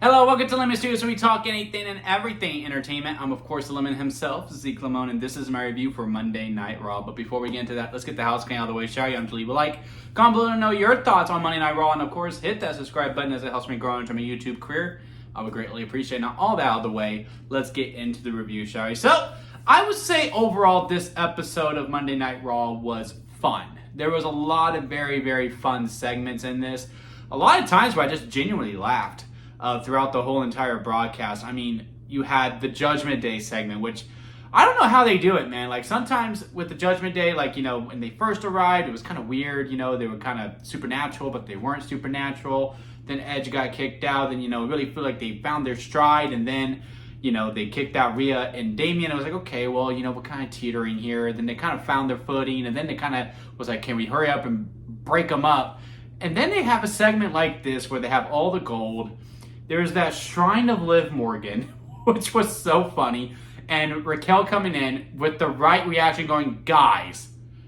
Hello, welcome to Lemon Studios, where we talk anything and everything entertainment. I'm, of course, the Lemon himself, Zeke Lamone, and this is my review for Monday Night Raw. But before we get into that, let's get the house clean out of the way. Shall you? To leave a like, comment below to know your thoughts on Monday Night Raw, and of course, hit that subscribe button as it helps me grow into my YouTube career. I would greatly appreciate it. Now, all that out of the way, let's get into the review, shall we? So, I would say overall, this episode of Monday Night Raw was fun. There was a lot of very, very fun segments in this. A lot of times where I just genuinely laughed. Throughout the whole entire broadcast. I mean, you had the Judgment Day segment, which I don't know how they do it, man. Like, sometimes with the Judgment Day, like, you know, when they first arrived, it was kind of weird. You know, they were kind of supernatural, but they weren't supernatural. Then Edge got kicked out. Then, you know, really feel like they found their stride. And then, you know, they kicked out Rhea and Damian. I was like, okay, well, you know, we're kind of teetering here. Then they kind of found their footing. And then they kind of was like, can we hurry up and break them up? And then they have a segment like this where they have all the gold. There's that Shrine of Liv Morgan, which was so funny. And Raquel coming in with the right reaction going, guys,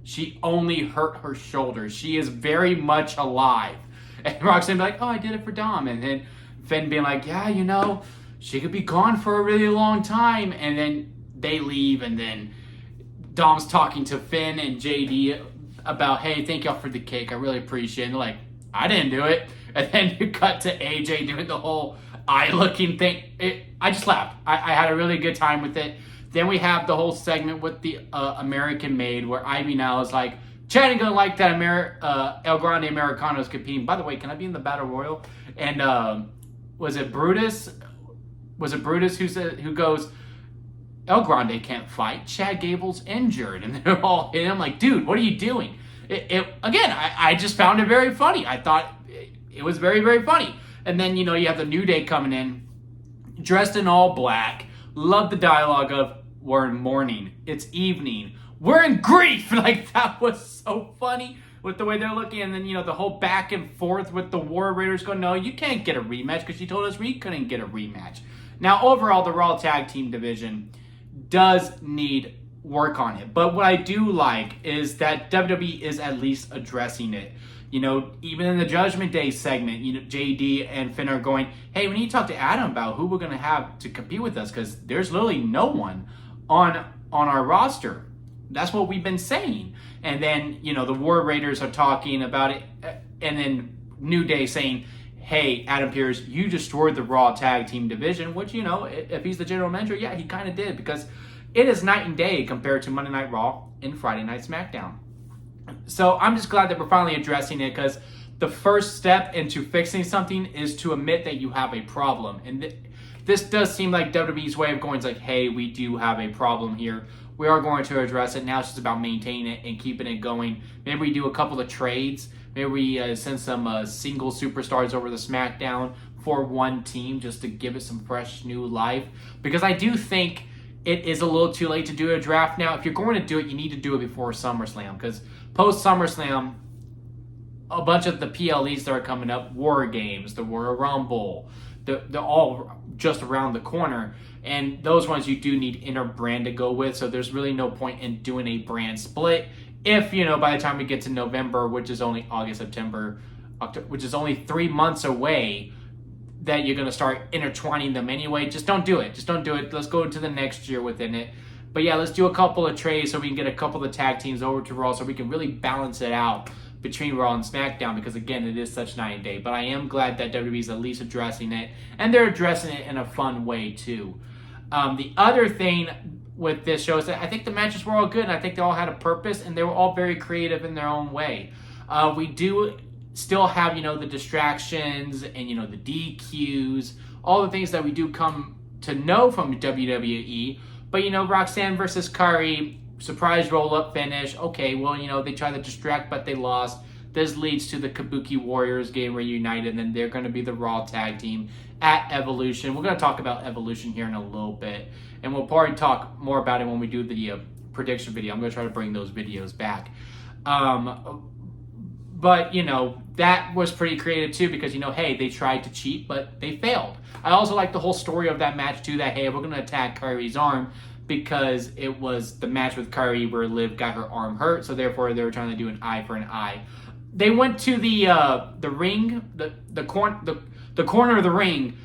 she only hurt her shoulder. She is very much alive. And Roxanne be like, oh, I did it for Dom. And then Finn being like, yeah, you know, she could be gone for a really long time. And then they leave. And then Dom's talking to Finn and JD about, hey, thank y'all for the cake. I really appreciate it. And they're like, I didn't do it. And then you cut to AJ doing the whole eye-looking thing. I just laughed. I had a really good time with it. Then we have the whole segment with the American Maid where Ivy now is like, Chad ain't gonna like that El Grande Americano's competing. By the way, can I be in the Battle Royal? And was it Brutus? Was it Brutus who goes, El Grande can't fight. Chad Gable's injured. And they're all hitting him like, dude, what are you doing? I just found it very funny. I thought it was very, very funny. And then, you know, you have the New Day coming in, dressed in all black. Love the dialogue of, we're in mourning. It's evening. We're in grief. Like, that was so funny with the way they're looking. And then, you know, the whole back and forth with the War Raiders going, no, you can't get a rematch because you told us we couldn't get a rematch. Now, overall, the Raw Tag Team division does need work on it. But what I do like is that WWE is at least addressing it. You know, even in the Judgment Day segment, you know, JD and Finn are going, hey, we need to talk to Adam about who we're going to have to compete with us because there's literally no one on our roster. That's what we've been saying. And then, you know, the War Raiders are talking about it. And then New Day saying, hey, Adam Pearce, you destroyed the Raw Tag Team division, which, you know, if he's the general manager, yeah, he kind of did because it is night and day compared to Monday Night Raw and Friday Night SmackDown. So I'm just glad that we're finally addressing it because the first step into fixing something is to admit that you have a problem. And this does seem like WWE's way of going, it's like, hey, we do have a problem here. We are going to address it. Now it's just about maintaining it and keeping it going. Maybe we do a couple of trades. Maybe we send some single superstars over to SmackDown for one team just to give it some fresh new life. Because I do think it is a little too late to do a draft now. If you're going to do it, you need to do it before SummerSlam. Because post-SummerSlam, a bunch of the PLEs that are coming up, War Games, the Royal Rumble, they're all just around the corner. And those ones you do need inner brand to go with. So there's really no point in doing a brand split. If, you know, by the time we get to November, which is only August, September, October, which is only 3 months away, that you're going to start intertwining them anyway. Just don't do it. Just don't do it. Let's go to the next year within it. But yeah, let's do a couple of trades so we can get a couple of the tag teams over to Raw so we can really balance it out between Raw and SmackDown because, again, it is such night and day. But I am glad that WWE's at least addressing it, and they're addressing it in a fun way, too. The other thing with this show is that I think the matches were all good, and I think they all had a purpose, and they were all very creative in their own way. We do still have, you know, the distractions and, you know, the DQs, all the things that we do come to know from WWE. But, you know, Roxanne versus Curry, surprise roll-up finish. Okay, well, you know, they tried to distract, but they lost. This leads to the Kabuki Warriors getting reunited, and then they're going to be the Raw Tag Team at Evolution. We're going to talk about Evolution here in a little bit, and we'll probably talk more about it when we do the prediction video. I'm going to try to bring those videos back. But, you know, that was pretty creative, too, because, you know, hey, they tried to cheat, but they failed. I also like the whole story of that match, too, that, hey, we're going to attack Curry's arm because it was the match with Curry where Liv got her arm hurt, so therefore they were trying to do an eye for an eye. They went to the ring, the corner of the ring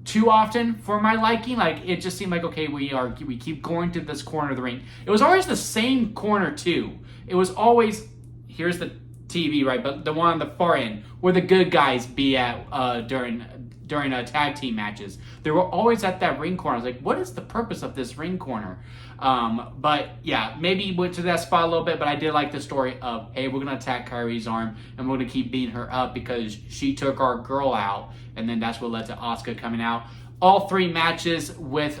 too often for my liking. Like, it just seemed like, okay, we keep going to this corner of the ring. It was always the same corner too. It was always, here's the TV, right, but the one on the far end where the good guys be at during tag team matches. They were always at that ring corner. I was like, what is the purpose of this ring corner? But yeah, maybe went to that spot a little bit, but I did like the story of, hey, we're going to attack Kairi's arm and we're going to keep beating her up because she took our girl out, and then that's what led to Asuka coming out. All 3 matches with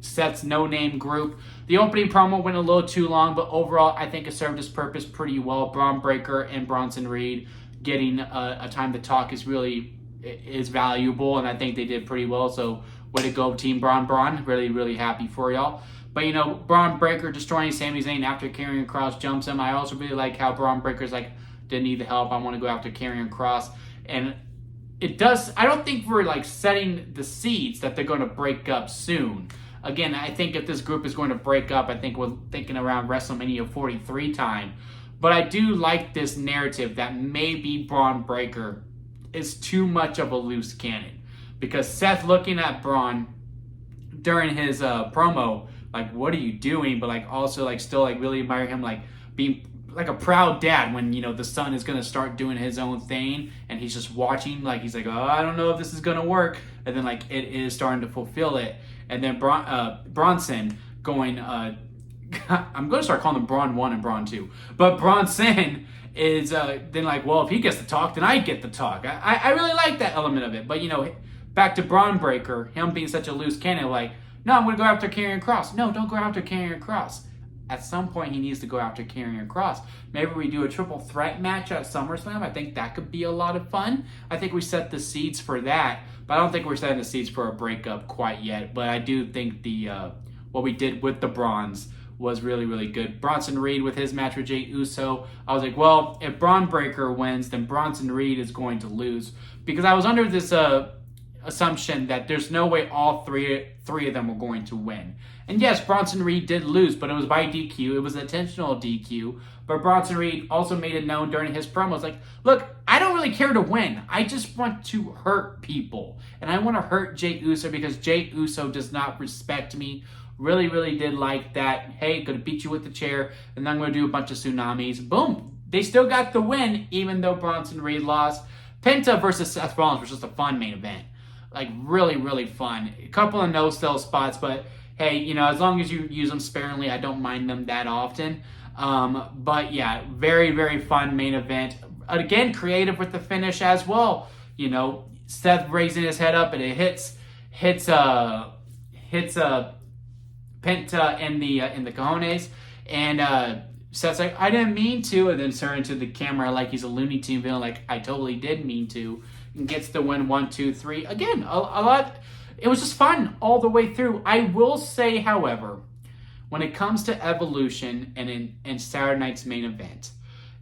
Seth's no-name group. The opening promo went a little too long, but overall, I think it served its purpose pretty well. Braun Breaker and Bronson Reed getting a time to talk is valuable, and I think they did pretty well. So, way to go, Team Braun. Really, really happy for y'all. But, you know, Braun Breaker destroying Sami Zayn after Karrion Kross jumps him. I also really like how Braun Breaker's like, didn't need the help. I want to go after Karrion Kross. And it does, I don't think we're like setting the seeds that they're going to break up soon. Again, I think if this group is going to break up, I think we're thinking around WrestleMania 43 time. But I do like this narrative that maybe Braun Breaker is too much of a loose cannon. Because Seth looking at Braun during his promo, like, what are you doing? But like also like still like really admire him, like being like a proud dad when, you know, the son is going to start doing his own thing and he's just watching, like he's like, oh, I don't know if this is going to work. And then like it is starting to fulfill it. And then Bronson going, I'm going to start calling them Braun 1 and Braun 2. But Bronson is then like, well, if he gets to talk, then I get to talk. I really like that element of it. But, you know, back to Braun Breaker, him being such a loose cannon, like, no, I'm going to go after Karrion Kross. No, don't go after Karrion Kross. At some point, he needs to go after Karrion Kross. Maybe we do a triple threat match at SummerSlam. I think that could be a lot of fun. I think we set the seeds for that, but I don't think we're setting the seeds for a breakup quite yet. But I do think what we did with the Brawns was really, really good. Bronson Reed with his match with Jey Uso. I was like, well, if Braun Breaker wins, then Bronson Reed is going to lose. Because I was under this assumption that there's no way all three of them were going to win. And yes, Bronson Reed did lose, but it was by DQ. It was an intentional DQ. But Bronson Reed also made it known during his promos, like, look, I don't really care to win. I just want to hurt people. And I want to hurt Jey Uso because Jey Uso does not respect me. Really, really did like that. Hey, gonna beat you with the chair, and then I'm gonna do a bunch of tsunamis. Boom. They still got the win, even though Bronson Reed lost. Penta versus Seth Rollins was just a fun main event. Like, really, really fun. A couple of no-sell spots, but hey, you know, as long as you use them sparingly, I don't mind them that often. But yeah, very, very fun main event. Again, creative with the finish as well. You know, Seth raising his head up and it hits Penta in the cojones, and Seth's like, I didn't mean to, and then turning to the camera like he's a Looney Tune villain, like I totally did mean to, and gets the win 1, 2, 3. Again, a lot. It was just fun all the way through. I will say, however, when it comes to Evolution and in Saturday night's main event,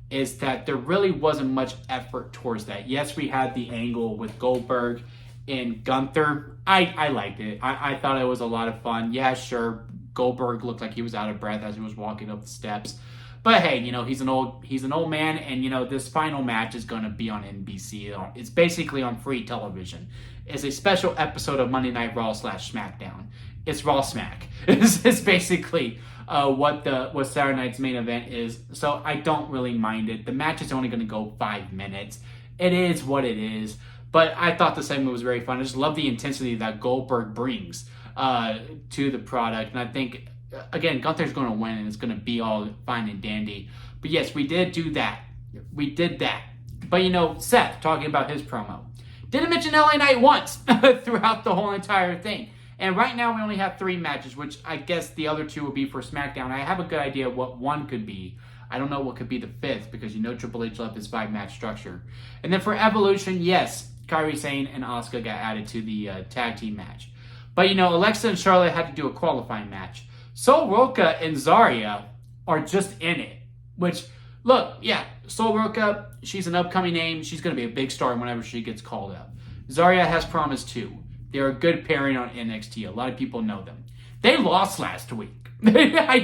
is that there really wasn't much effort towards that. Yes, we had the angle with Goldberg and Gunther. I liked it. I thought it was a lot of fun. Yeah, sure, Goldberg looked like he was out of breath as he was walking up the steps. But hey, you know, he's an old man, and you know, this final match is going to be on NBC. It's basically on free television. It's a special episode of Monday Night Raw / SmackDown. It's Raw Smack. It's basically what Saturday night's main event is. So I don't really mind it. The match is only going to go 5 minutes. It is what it is. But I thought the segment was very fun. I just love the intensity that Goldberg brings to the product. And I think, again, Gunther's going to win, and it's going to be all fine and dandy. But yes, we did do that. We did that. But, you know, Seth, talking about his promo, didn't mention LA Knight once throughout the whole entire thing. And right now we only have 3 matches, which I guess the other 2 will be for SmackDown. I have a good idea of what one could be. I don't know what could be the 5th, because you know Triple H left his 5-match structure. And then for Evolution, yes, Kairi Sane and Asuka got added to the tag team match. But, you know, Alexa and Charlotte had to do a qualifying match. Sol Roca and Zarya are just in it. Which, look, yeah, Sol Roca, she's an upcoming name. She's going to be a big star whenever she gets called up. Zarya has promised too. They're a good pairing on NXT. A lot of people know them. They lost last week.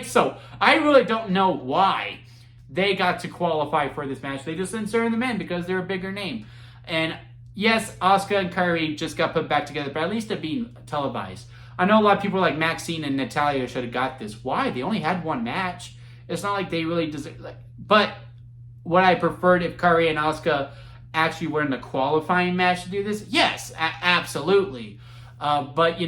So, I really don't know why they got to qualify for this match. They just inserted them in because they're a bigger name. And yes, Asuka and Kairi just got put back together, but at least they're being televised. I know a lot of people are like Maxine and Natalya should have got this. Why? They only had one match. It's not like they really deserve. But would I preferred if Kairi and Asuka actually were in the qualifying match to do this? Yes, absolutely. But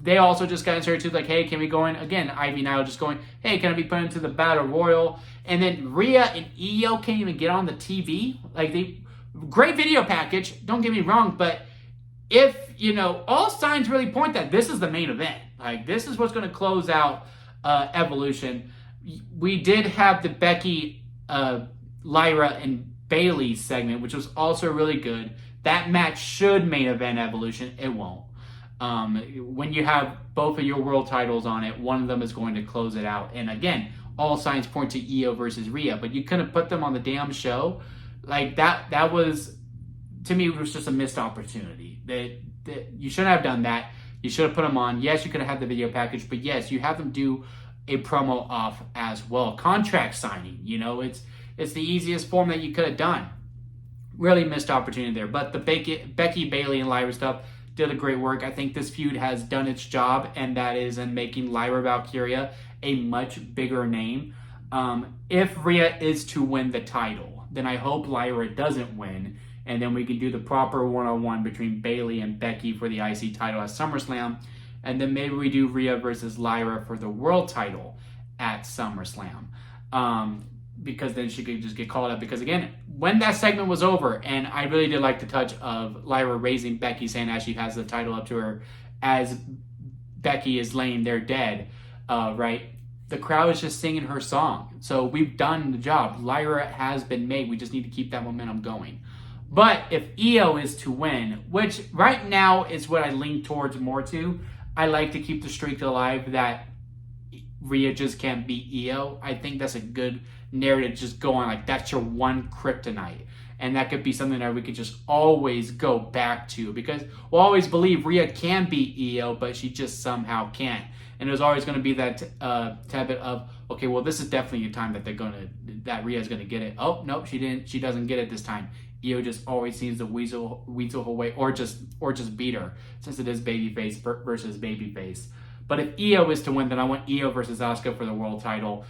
they also just got inserted to like, hey, can we go in again? Ivy now just going, hey, can I be put into the Battle Royal? And then Rhea and Io can't even get on the TV. Like great video package. Don't get me wrong, but if all signs really point that this is the main event. Like this is what's going to close out Evolution. We did have the Becky, Lyra, and Bayley segment, which was also really good. That match should main event Evolution. It won't. When you have both of your world titles on it, one of them is going to close it out. And again, all signs point to Io versus Rhea, but you couldn't put them on the damn show. Like that was, to me, it was just a missed opportunity. That you shouldn't have done that. You should have put them on. Yes, you could have had the video package, but yes, you have them do a promo off as well. Contract signing, it's the easiest form that you could have done. Really missed opportunity there. But the Becky, Bayley, and Lyra stuff did a great work. I think this feud has done its job, and that is in making Lyra Valkyria a much bigger name. If Rhea is to win the title, then I hope Lyra doesn't win, and then we can do the proper one-on-one between Bayley and Becky for the IC title at SummerSlam, and then maybe we do Rhea versus Lyra for the world title at SummerSlam. Because then she could just get called up. Because again, when that segment was over, and I really did like the touch of Lyra raising Becky, saying as she has the title up to her, as Becky is laying there dead, right? The crowd is just singing her song. So we've done the job. Lyra has been made. We just need to keep that momentum going. But if Io is to win, which right now is what I lean towards more to, I like to keep the streak alive that Rhea just can't beat Io. I think that's a good narrative, just go on like that's your one kryptonite, and that could be something that we could just always go back to, because we'll always believe Rhea can beat Io, but she just somehow can't. And there's always going to be that habit of, okay, well, this is definitely a time that Rhea's gonna get it. Oh no, she doesn't get it this time. Io just always seems to weasel her way, or just beat her, since it is babyface versus babyface. But if Io is to win, then I want Io versus Asuka for the world title.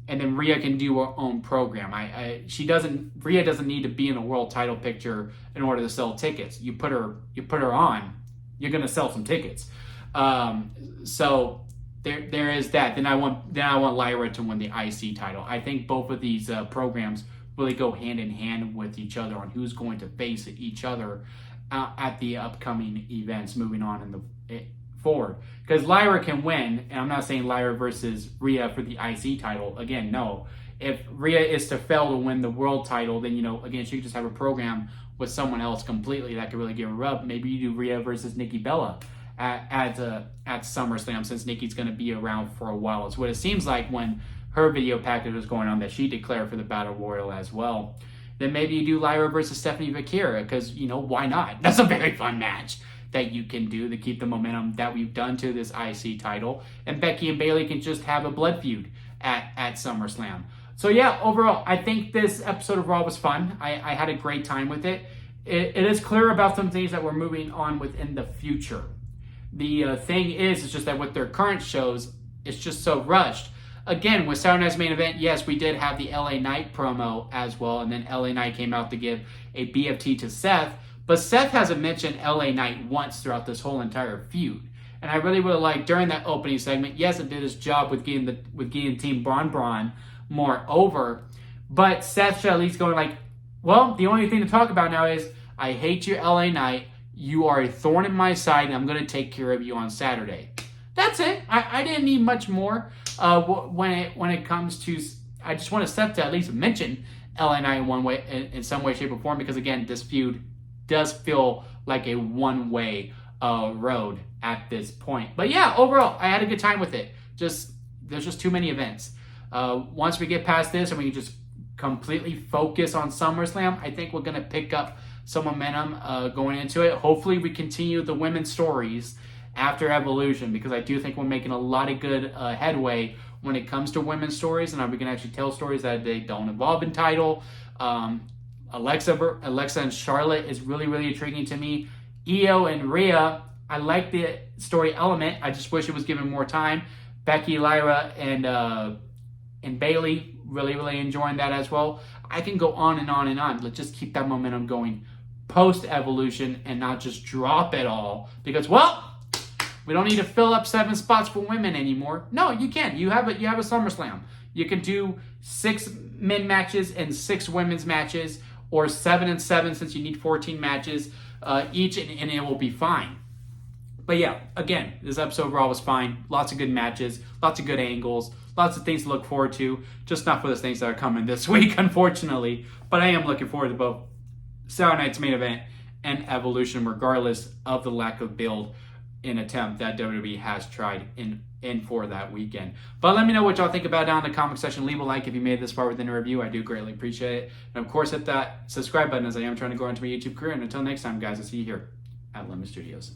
And then Rhea can do her own program. Rhea doesn't need to be in a world title picture in order to sell tickets. You put her on, you're gonna sell some tickets. So there is that. Then I want Lyra to win the IC title. I think both of these programs really go hand in hand with each other on who's going to face each other at the upcoming events moving on forward. Because Lyra can win, and I'm not saying Lyra versus Rhea for the IC title. Again, no. If Rhea is to fail to win the world title, then, again, she could just have a program with someone else completely that could really give her up. Maybe you do Rhea versus Nikki Bella at SummerSlam, since Nikki's going to be around for a while. It's what it seems like when her video package was going on, that she declared for the Battle Royal as well. Then maybe you do Lyra versus Stephanie Vaquera, because, why not? That's a very fun match that you can do to keep the momentum that we've done to this IC title. And Becky and Bayley can just have a blood feud at SummerSlam. So yeah, overall, I think this episode of Raw was fun. I had a great time with it. It is clear about some things that we're moving on with in the future. The thing is just that with their current shows, it's just so rushed. Again, with Saturday Night's Main Event, yes, we did have the LA Knight promo as well, and then LA Knight came out to give a BFT to Seth, but Seth hasn't mentioned LA Knight once throughout this whole entire feud. And I really would have liked, during that opening segment, yes, it did its job with getting Team Braun more over, but Seth should at least go like, well, the only thing to talk about now is, I hate you, LA Knight. You are a thorn in my side, and I'm going to take care of you on Saturday. That's it. I didn't need much more when it comes to. I just want Seth to at least mention LA Knight in some way, shape, or form, because again, this feud does feel like a one-way road at this point. But yeah, overall, I had a good time with it. There's just too many events. Once we get past this and we can just completely focus on SummerSlam, I think we're going to pick up some momentum going into it. Hopefully we continue the women's stories after Evolution, because I do think we're making a lot of good headway when it comes to women's stories, and we can actually tell stories that they don't involve in title. Alexa and Charlotte is really, really intriguing to me. Io and Rhea, I like the story element. I just wish it was given more time. Becky, Lyra, and Bailey, really, really enjoying that as well. I can go on and on and on. Let's just keep that momentum going post-Evolution and not just drop it all. Because, well, we don't need to fill up 7 spots for women anymore. No, you can. You have a SummerSlam. You can do 6 men matches and 6 women's matches, or 7 and 7 since you need 14 matches each, and it will be fine. But yeah, again, this episode of Raw was fine. Lots of good matches, lots of good angles, lots of things to look forward to. Just not for the things that are coming this week, unfortunately. But I am looking forward to both Saturday Night's Main Event and Evolution, regardless of the lack of build in attempt that WWE has tried in for that weekend. But let me know what y'all think about it down in the comment section. Leave a like if you made it this far within a review. I do greatly appreciate it. And of course, hit that subscribe button as I am trying to grow into my YouTube career. And until next time, guys, I'll see you here at Lemon Studios.